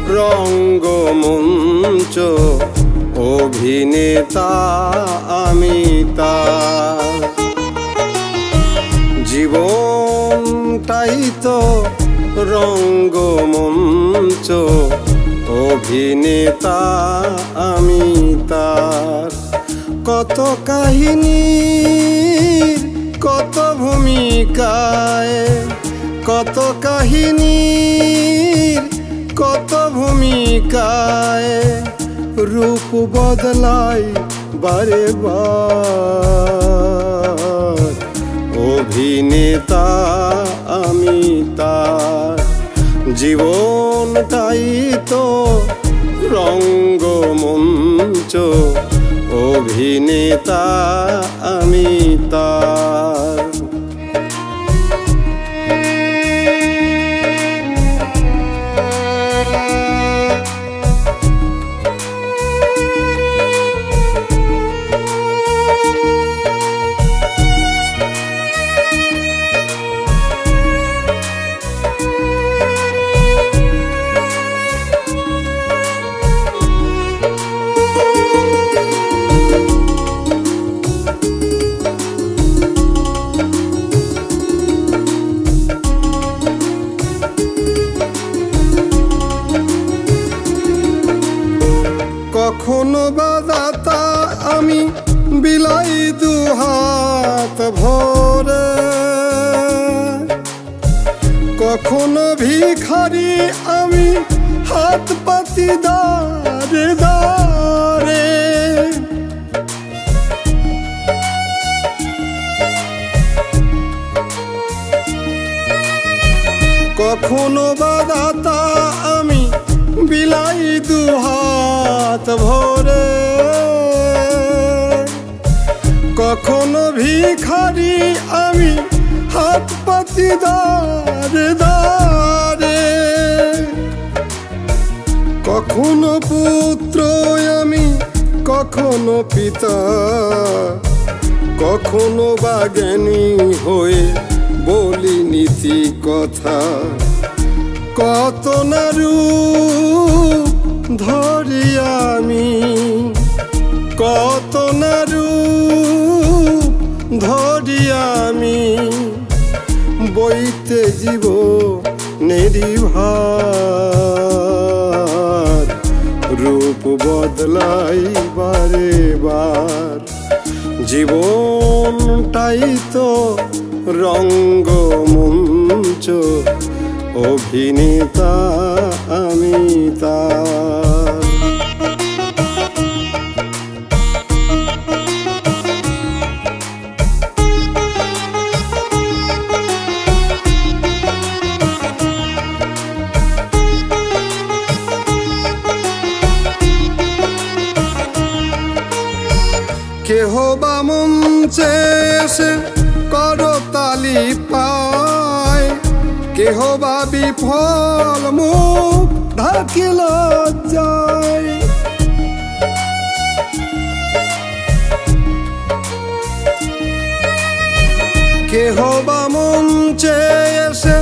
রঙ্গমঞ্চ অভিনেতা আমি তার। জীবনটাই তো রঙ্গমঞ্চ অভিনেতা আমি তার। কত কাহিনীর কত ভূমিকায়, কত কাহিনীর কত ভূমিকায় রূপ বদলাই বারে বার। অভিনেতা আমি তার। জীবনটাই তো রঙ্গমঞ্চ অভিনেতা আমি তার। কখনো বাদাতা আমি বিলাই দুহাত ভরে, কখনো ভিখারি আমি হাত পাতি দাঁড়ে দাঁড়ে। কখনো বাদাতা আমি বিলাই দুহাত ভরে, কখনো ভিখারি আমি হাত পাতি দাঁড়ে দাঁড়ে। কখনো পুত্র আমি কখনো পিতা, কখনো বা জ্ঞানী হয়ে বলি নীতি কথা। কত না রূপ ধরি আমি, কত না রূপ ধরি আমি বইতে জীবনেরি ভার। রূপ বদলাই বারে বার। জীবনটাই তো রঙ্গমঞ্চ অভিনেতা আমি তার। কেহ বা মঞ্চে এসে করতালি পায়, কেহ বা বিফল মুখ ঢাকি লজ্জায়। কেহ বা মঞ্চে এসে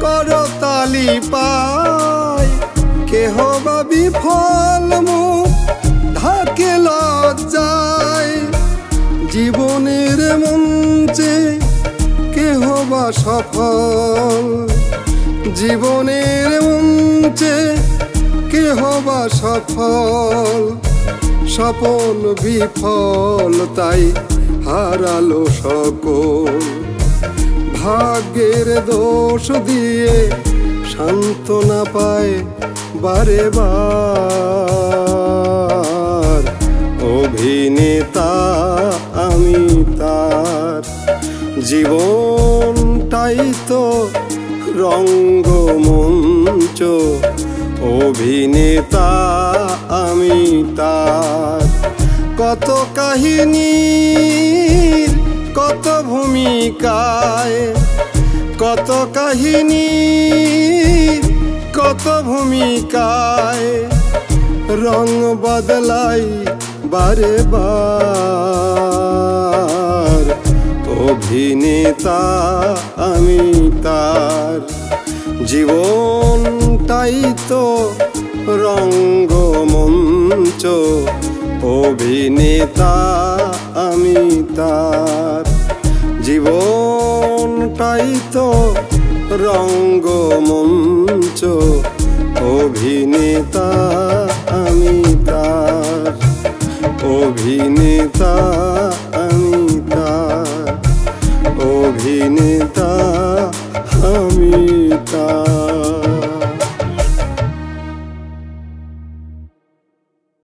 করতালি পায়, কেহ বা বিফল মুখ ঢাকি লজ্জায়। জীবনের মঞ্চে কেহ বা সফল, জীবনের মঞ্চে কেহ বা সফল। স্বপন বিফল তাই হারালো সকল। ভাগ্যের দোষ দিয়ে সান্ত্বনা পায় বারে বার। অভিনেতা আমি তার। জীবনটাই তো রঙ্গমঞ্চ অভিনেতা আমি তার। কত কাহিনীর কত ভূমিকায়, কত কাহিনীর কত ভূমিকায় রং বদলাই বারে বার। অভিনেতা আমি তার। জীবন জীবনটাই তো রঙ্গমঞ্চ, অভিনেতা আমি তার। জীবনটাই তো রঙ্গমঞ্চ, অভিনেতা আমি তার, অভিনেতা